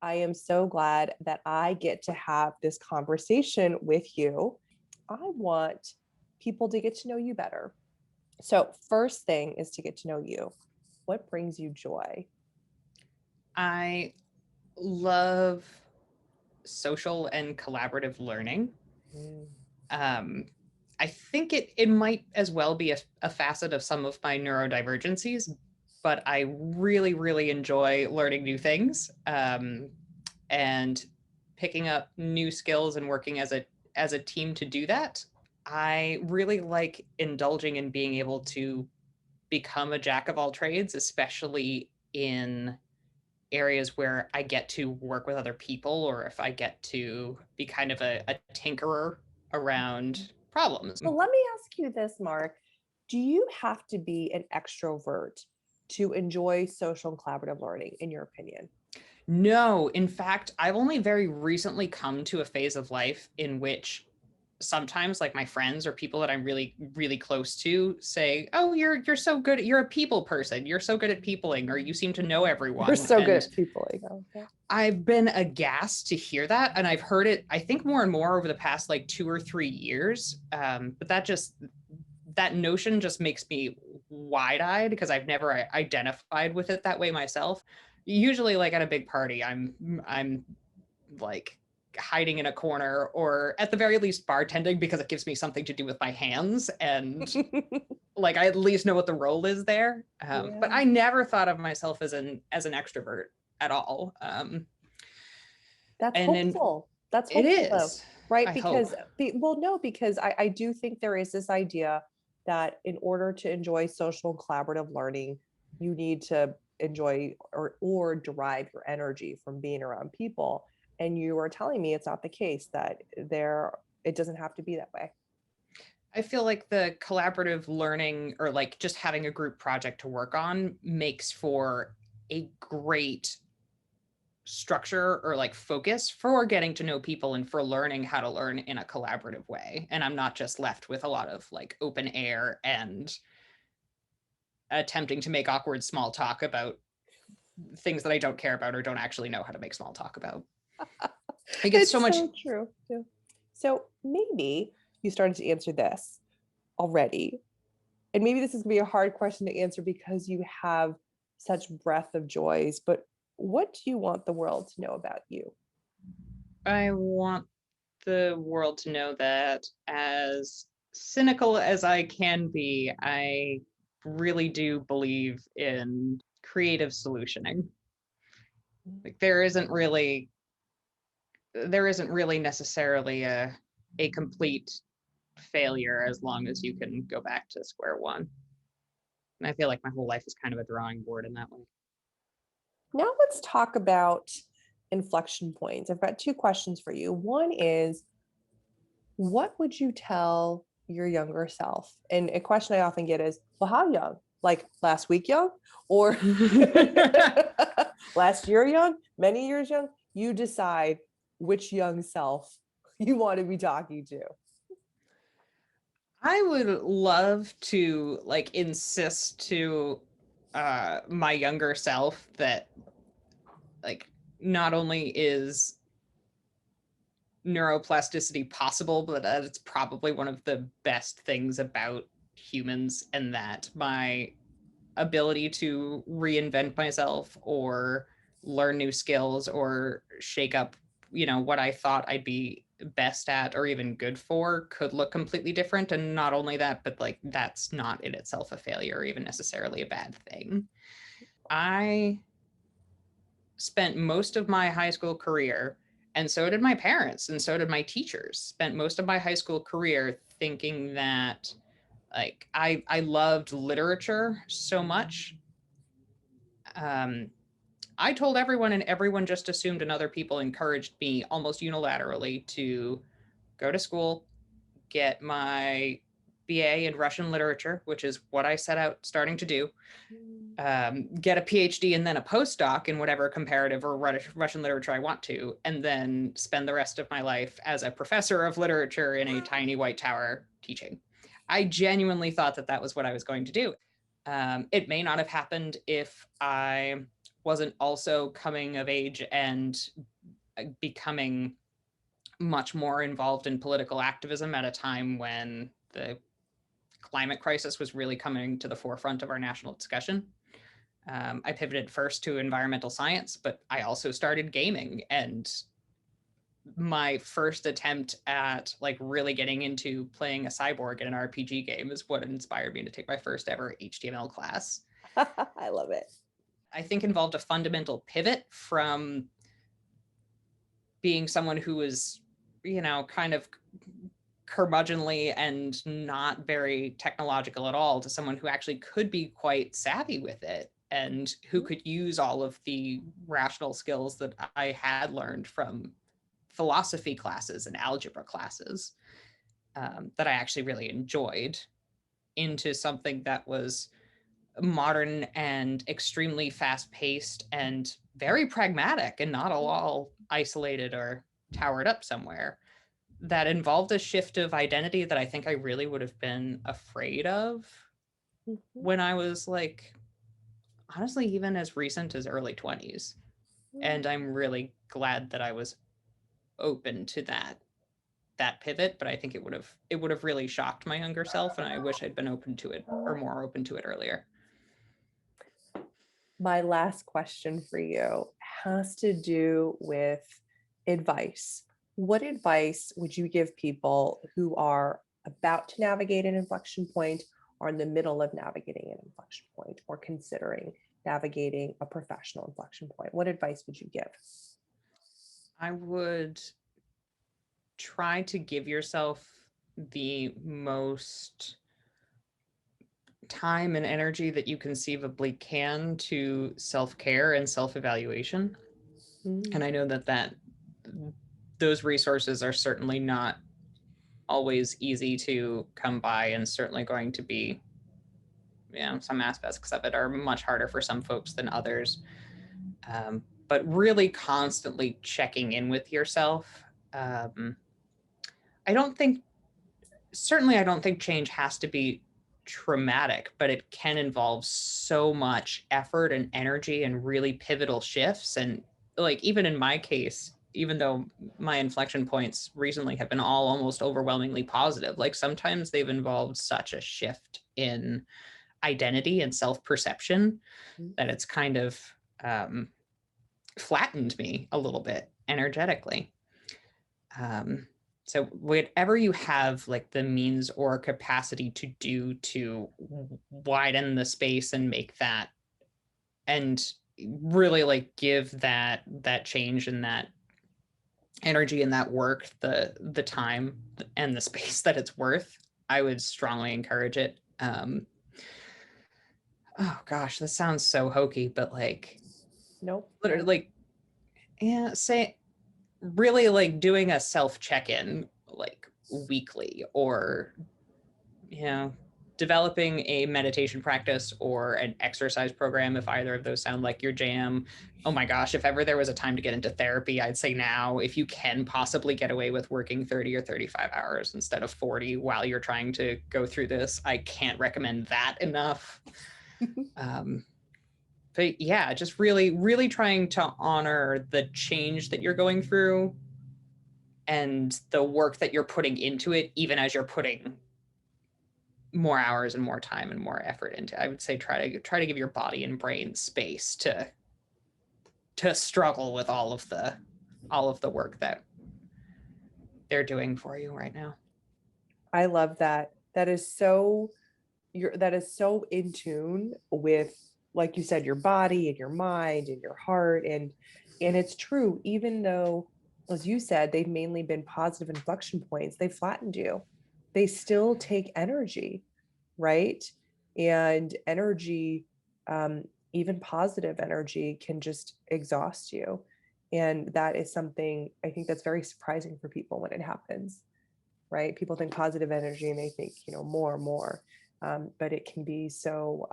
I am so glad that I get to have this conversation with you. I want people to get to know you better. So, first thing is to get to know you. What brings you joy? I love social and collaborative learning. Mm. Um, I think it might as well be a facet of some of my neurodivergencies, but I really, really enjoy learning new things and picking up new skills and working as a team to do that. I really like indulging in being able to become a jack of all trades, especially in areas where I get to work with other people or if I get to be kind of a tinkerer around problems. So, let me ask you this, Mark. Do you have to be an extrovert to enjoy social and collaborative learning, in your opinion? No, in fact, I've only very recently come to a phase of life in which sometimes like my friends or people that I'm really really close to say, "Oh, you're so good. You're a people person. You're so good at peopling or you seem to know You're everyone." so good And at people. Okay. I've been aghast to hear that, and I've heard it, I think, more and more over the past like 2 or 3 years. But that notion just makes me wide-eyed because I've never identified with it that way myself. Usually, like at a big party, I'm like hiding in a corner or at the very least bartending because it gives me something to do with my hands and like I at least know what the role is there. But Yeah. I never thought of myself as an extrovert at all. That's And then hopeful. That's it hopeful though, is, right? I hope. Well, no, because I do think there is this idea that in order to enjoy social and collaborative learning, you need to enjoy or derive your energy from being around people. And you are telling me it's not the case, that it doesn't have to be that way. I feel like the collaborative learning or like just having a group project to work on makes for a great structure or like focus for getting to know people and for learning how to learn in a collaborative way. And I'm not just left with a lot of like open air and attempting to make awkward small talk about things that I don't care about or don't actually know how to make small talk about. I get so It's much. so true. Yeah. So maybe you started to answer this already. And maybe this is going to be a hard question to answer because you have such breadth of joys, but what do you want the world to know about you? I want the world to know that as cynical as I can be, I really do believe in creative solutioning. Like there isn't really necessarily a complete failure as long as you can go back to square one. And I feel like my whole life is kind of a drawing board in that way. Now let's talk about inflection points. I've got two questions for you. One is, what would you tell your younger self? And a question I often get is, well, how young? Like last week young? Or last year young? Many years young? You decide which young self you want to be talking to. I would love to like insist to my younger self that like not only is neuroplasticity possible, but that it's probably one of the best things about humans, and that my ability to reinvent myself or learn new skills or shake up, what I thought I'd be best at or even good for could look completely different. And not only that, but like that's not in itself a failure or even necessarily a bad thing. I spent most of my high school career, and so did my parents, and so did my teachers, spent most of my high school career thinking that like I loved literature so much. Um, I told everyone, and everyone just assumed, and other people encouraged me almost unilaterally to go to school, get my BA in Russian literature, which is what I set out starting to do, get a PhD and then a postdoc in whatever comparative or Russian literature I want to, and then spend the rest of my life as a professor of literature in a tiny white tower teaching. I genuinely thought that that was what I was going to do. It may not have happened if I wasn't also coming of age and becoming much more involved in political activism at a time when the climate crisis was really coming to the forefront of our national discussion. I pivoted first to environmental science, but I also started gaming, and my first attempt at like really getting into playing a cyborg in an RPG game is what inspired me to take my first ever HTML class. I love it. I think involved a fundamental pivot from being someone who was, kind of curmudgeonly and not very technological at all to someone who actually could be quite savvy with it and who could use all of the rational skills that I had learned from philosophy classes and algebra classes that I actually really enjoyed into something that was modern and extremely fast paced and very pragmatic and not all isolated or towered up somewhere, that involved a shift of identity that I think I really would have been afraid of when I was like, honestly, even as recent as early 20s. And I'm really glad that I was open to that pivot, but I think it would have really shocked my younger self, and I wish I'd been open to it or more open to it earlier. My last question for you has to do with advice. What advice would you give people who are about to navigate an inflection point, or in the middle of navigating an inflection point, or considering navigating a professional inflection point? What advice would you give? I would try to give yourself the most time and energy that you conceivably can to self-care and self-evaluation. And I know that those resources are certainly not always easy to come by, and certainly going to be, some aspects of it are much harder for some folks than others. But really constantly checking in with yourself. I don't think change has to be traumatic, but it can involve so much effort and energy and really pivotal shifts. And like, even in my case, even though my inflection points recently have been all almost overwhelmingly positive, like sometimes they've involved such a shift in identity and self-perception that it's kind of flattened me a little bit energetically. So whatever you have like the means or capacity to do to widen the space and make that, and really like give that change and that energy and that work the time and the space that it's worth, I would strongly encourage it. Oh gosh, this sounds so hokey, but like, Nope. literally, like, say really like doing a self check-in like weekly, or developing a meditation practice or an exercise program, if either of those sound like your jam. Oh my gosh, if ever there was a time to get into therapy, I'd say now. If you can possibly get away with working 30 or 35 hours instead of 40 while you're trying to go through this, I can't recommend that enough. But yeah, just really, really trying to honor the change that you're going through and the work that you're putting into it, even as you're putting more hours and more time and more effort into. I would say try to give your body and brain space to struggle with all of the work that they're doing for you right now. I love that. That is so in tune with, like you said, your body and your mind and your heart. And it's true, even though, as you said, they've mainly been positive inflection points, they flattened you. They still take energy, right? And energy, even positive energy, can just exhaust you. And that is something I think that's very surprising for people when it happens, right? People think positive energy and they think, more and more. But it can be so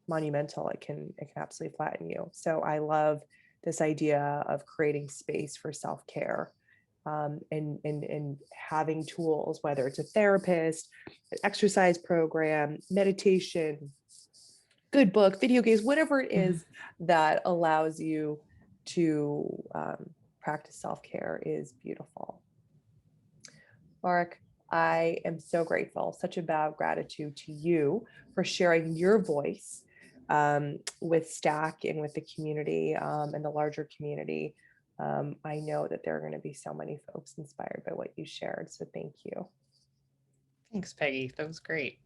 monumental. It can absolutely flatten you. So I love this idea of creating space for self-care, and having tools, whether it's a therapist, an exercise program, meditation, good book, video games, whatever it is that allows you to practice self-care is beautiful. Maric, I am so grateful, such a bow of gratitude to you for sharing your voice with Stack and with the community and the larger community. I know that there are going to be so many folks inspired by what you shared. So thank you. Thanks, Peggy. That was great.